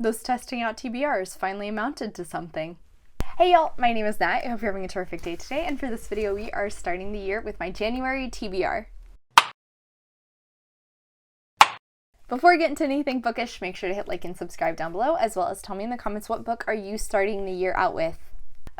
Those testing out TBRs finally amounted to something. Hey y'all, my name is Nat. I hope you're having a terrific day today, and for this video we are starting the year with my January TBR. Before we get into anything bookish, make sure to hit like and subscribe down below, as well as tell me in the comments what book are you starting the year out with.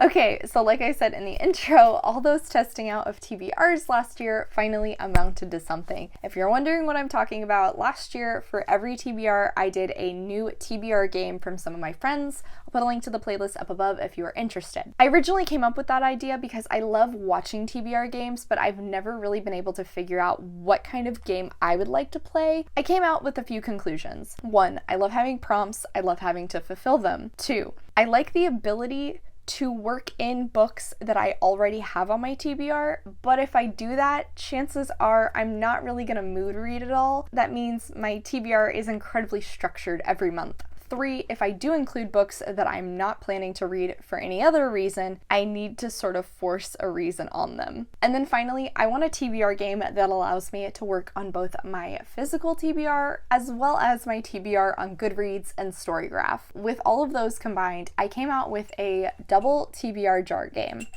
Okay, so like I said in the intro, all those testing out of TBRs last year finally amounted to something. If you're wondering what I'm talking about, last year for every TBR I did a new TBR game from some of my friends. I'll put a link to the playlist up above if you are interested. I originally came up with that idea because I love watching TBR games, but I've never really been able to figure out what kind of game I would like to play. I came out with a few conclusions. 1, I love having prompts, I love having to fulfill them. 2, I like the ability to work in books that I already have on my TBR, but if I do that, chances are I'm not really gonna mood read it all. That means my TBR is incredibly structured every month. 3, if I do include books that I'm not planning to read for any other reason, I need to sort of force a reason on them. And then finally, I want a TBR game that allows me to work on both my physical TBR as well as my TBR on Goodreads and Storygraph. With all of those combined, I came out with a double TBR jar game.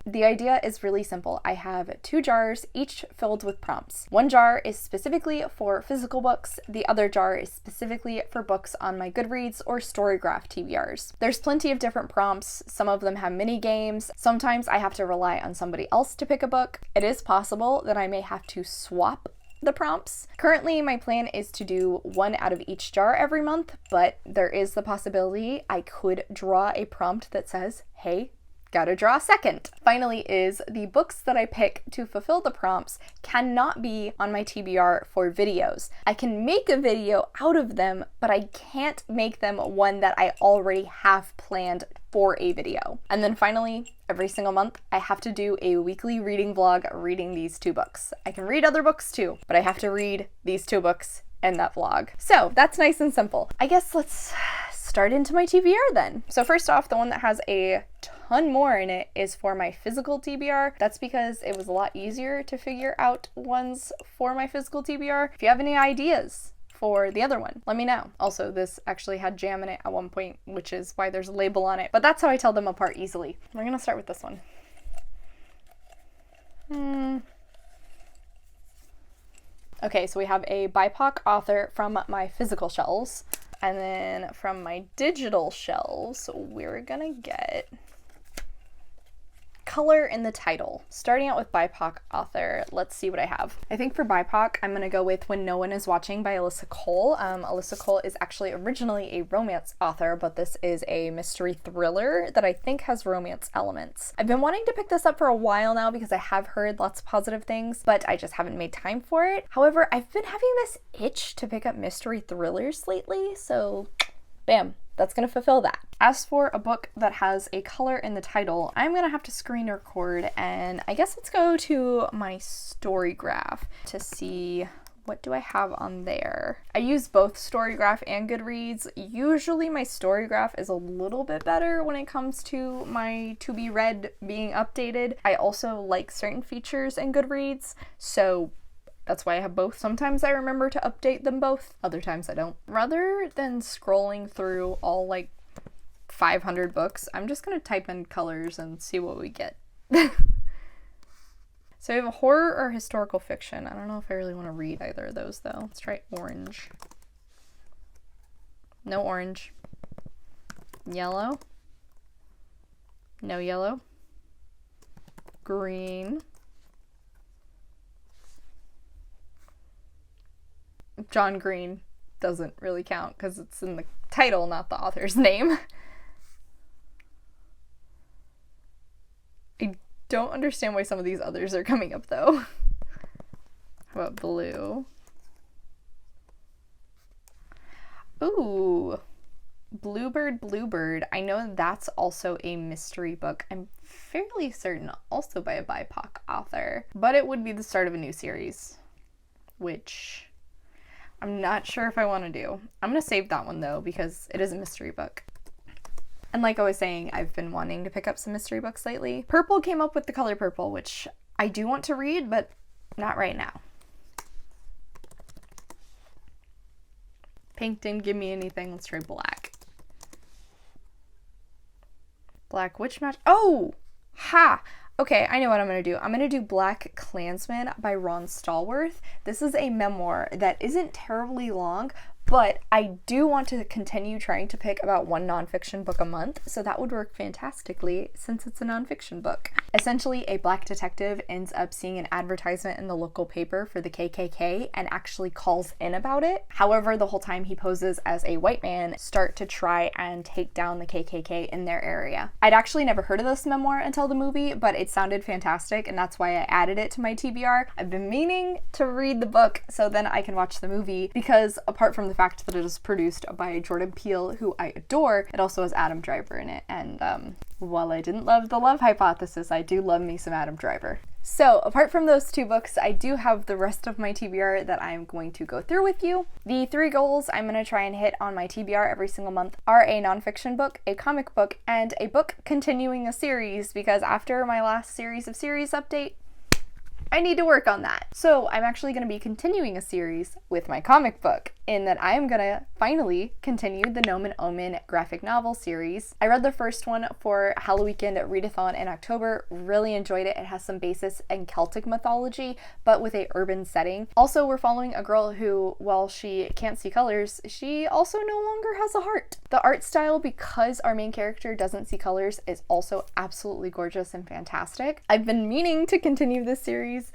The idea is really simple. I have 2 jars, each filled with prompts. 1 jar is specifically for physical books, the other jar is specifically for books on my Goodreads or Storygraph TBRs. There's plenty of different prompts, some of them have mini games, sometimes I have to rely on somebody else to pick a book. It is possible that I may have to swap the prompts. Currently, my plan is to do 1 out of each jar every month, but there is the possibility I could draw a prompt that says, hey, gotta draw a second. Finally is the books that I pick to fulfill the prompts cannot be on my TBR for videos. I can make a video out of them, but I can't make them one that I already have planned for a video. And then finally, every single month, I have to do a weekly reading vlog reading these 2 books. I can read other books too, but I have to read these 2 books in that vlog. So that's nice and simple. I guess let's start into my TBR then. So first off, the one that has a ton more in it is for my physical TBR. That's because it was a lot easier to figure out ones for my physical TBR. If you have any ideas for the other one, let me know. Also, this actually had jam in it at one point, which is why there's a label on it, but that's how I tell them apart easily. We're gonna start with this one. Okay, so we have a BIPOC author from my physical shelves, and then from my digital shelves, we're gonna get color in the title. Starting out with BIPOC author, let's see what I have. I think for BIPOC, I'm gonna go with When No One Is Watching by 𝗖cieः𝘁𝘁. 𝗖cieः𝘁𝘁 is actually originally a romance author, but this is a mystery thriller that I think has romance elements. I've been wanting to pick this up for a while now because I have heard lots of positive things, but I just haven't made time for it. However, I've been having this itch to pick up mystery thrillers lately, so bam, that's gonna fulfill that. As for a book that has a color in the title, I'm gonna have to screen record, and I guess let's go to my Storygraph to see what do I have on there. I use both Storygraph and Goodreads. Usually my Storygraph is a little bit better when it comes to my to be read being updated. I also like certain features in Goodreads, so that's why I have both. Sometimes I remember to update them both, other times I don't. Rather than scrolling through all like 500 books, I'm just gonna type in colors and see what we get. So we have a horror or historical fiction. I don't know if I really want to read either of those though. Let's try orange. No orange. Yellow. No yellow. Green. John Green doesn't really count because it's in the title, not the author's name. I don't understand why some of these others are coming up though. How about blue? Ooh, Bluebird. I know that's also a mystery book. I'm fairly certain also by a BIPOC author, but it would be the start of a new series, which I'm not sure if I want to do. I'm gonna save that one though because it is a mystery book. And like I was saying, I've been wanting to pick up some mystery books lately. Purple came up with The Color Purple, which I do want to read, but not right now. Pink didn't give me anything. Let's try black. Black witch match. Oh! Ha! Okay, I know what I'm going to do. I'm going to do Black Klansman by Ron Stallworth. This is a memoir that isn't terribly long, but I do want to continue trying to pick about one nonfiction book a month, so that would work fantastically since it's a nonfiction book. Essentially, a black detective ends up seeing an advertisement in the local paper for the KKK and actually calls in about it. However, the whole time he poses as a white man, start to try and take down the KKK in their area. I'd actually never heard of this memoir until the movie, but it sounded fantastic, and that's why I added it to my TBR. I've been meaning to read the book so then I can watch the movie, because apart from the fact that it is produced by Jordan Peele, who I adore, it also has Adam Driver in it, and while I didn't love The Love Hypothesis, I do love me some Adam Driver. So, apart from those two books, I do have the rest of my TBR that I'm going to go through with you. The 3 goals I'm going to try and hit on my TBR every single month are a nonfiction book, a comic book, and a book continuing a series, because after my last series of series update, I need to work on that. So I'm actually going to be continuing a series with my comic book, in that I am going to finally continue the Nomen Omen graphic novel series. I read the first one for Halloween readathon in October, really enjoyed it. It has some basis in Celtic mythology, but with a urban setting. Also, we're following a girl who, while she can't see colors, she also no longer has a heart. The art style, because our main character doesn't see colors, is also absolutely gorgeous and fantastic. I've been meaning to continue this series.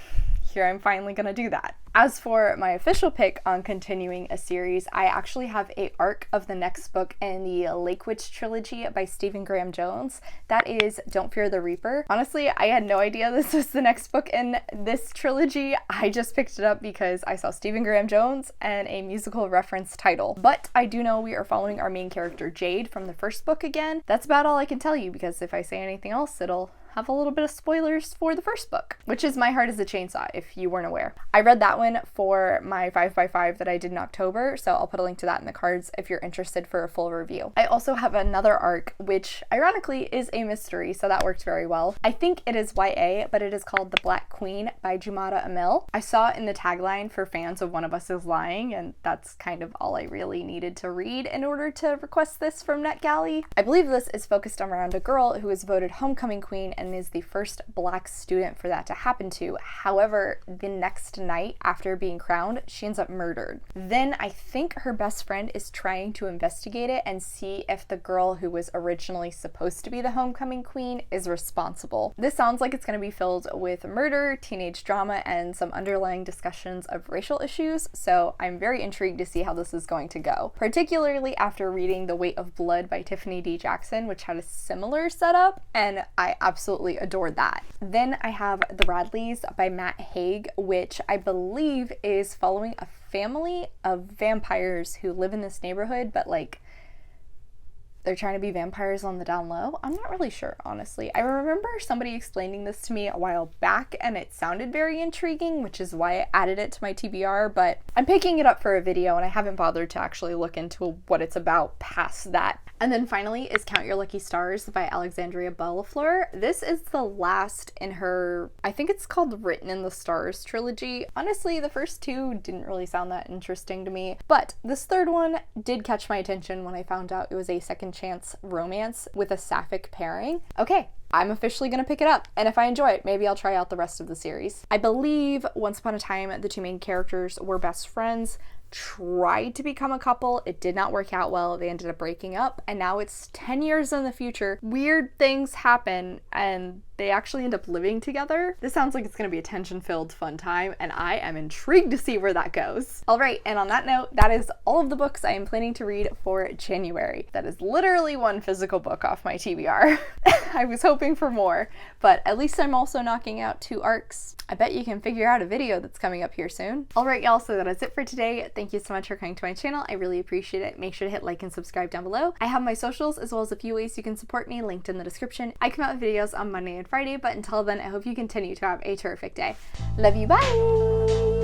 Here I'm finally gonna do that. As for my official pick on continuing a series, I actually have a arc of the next book in the Lake Witch trilogy by Stephen Graham Jones. That is Don't Fear the Reaper. Honestly, I had no idea this was the next book in this trilogy. I just picked it up because I saw Stephen Graham Jones and a musical reference title. But I do know we are following our main character Jade from the first book again. That's about all I can tell you, because if I say anything else, it'll have a little bit of spoilers for the first book, which is My Heart is a Chainsaw, if you weren't aware. I read that one for my 5x5 that I did in October, so I'll put a link to that in the cards if you're interested for a full review. I also have another arc, which ironically is a mystery, so that worked very well. I think it is YA, but it is called The Black Queen by Jumada Amil. I saw it in the tagline for fans of One of Us is Lying, and that's kind of all I really needed to read in order to request this from NetGalley. I believe this is focused around a girl who is voted homecoming queen and is the first black student for that to happen to. However, the next night after being crowned, she ends up murdered. Then I think her best friend is trying to investigate it and see if the girl who was originally supposed to be the homecoming queen is responsible. This sounds like it's going to be filled with murder, teenage drama, and some underlying discussions of racial issues, so I'm very intrigued to see how this is going to go, particularly after reading The Weight of Blood by Tiffany D. Jackson, which had a similar setup, and I absolutely adored that. Then I have The Radleys by Matt Haig, which I believe is following a family of vampires who live in this neighborhood, but like they're trying to be vampires on the down low. I'm not really sure, honestly. I remember somebody explaining this to me a while back and it sounded very intriguing, which is why I added it to my TBR, but I'm picking it up for a video and I haven't bothered to actually look into what it's about past that. And then finally is Count Your Lucky Stars by Alexandria Bellafleur. This is the last in her, I think it's called Written in the Stars trilogy. Honestly, the first 2 didn't really sound that interesting to me, but this third one did catch my attention when I found out it was a second chance romance with a sapphic pairing. Okay, I'm officially gonna pick it up, and if I enjoy it, maybe I'll try out the rest of the series. I believe once upon a time the 2 main characters were best friends, tried to become a couple. It did not work out well. They ended up breaking up, and now it's 10 years in the future. Weird things happen and they actually end up living together. This sounds like it's going to be a tension-filled fun time, and I am intrigued to see where that goes. All right, and on that note, that is all of the books I am planning to read for January. That is literally 1 physical book off my TBR. I was hoping for more, but at least I'm also knocking out 2 arcs. I bet you can figure out a video that's coming up here soon. All right, y'all, so that is it for today. Thank you so much for coming to my channel. I really appreciate it. Make sure to hit like and subscribe down below. I have my socials as well as a few ways you can support me linked in the description. I come out with videos on Monday and Friday, but until then, I hope you continue to have a terrific day. Love you, bye!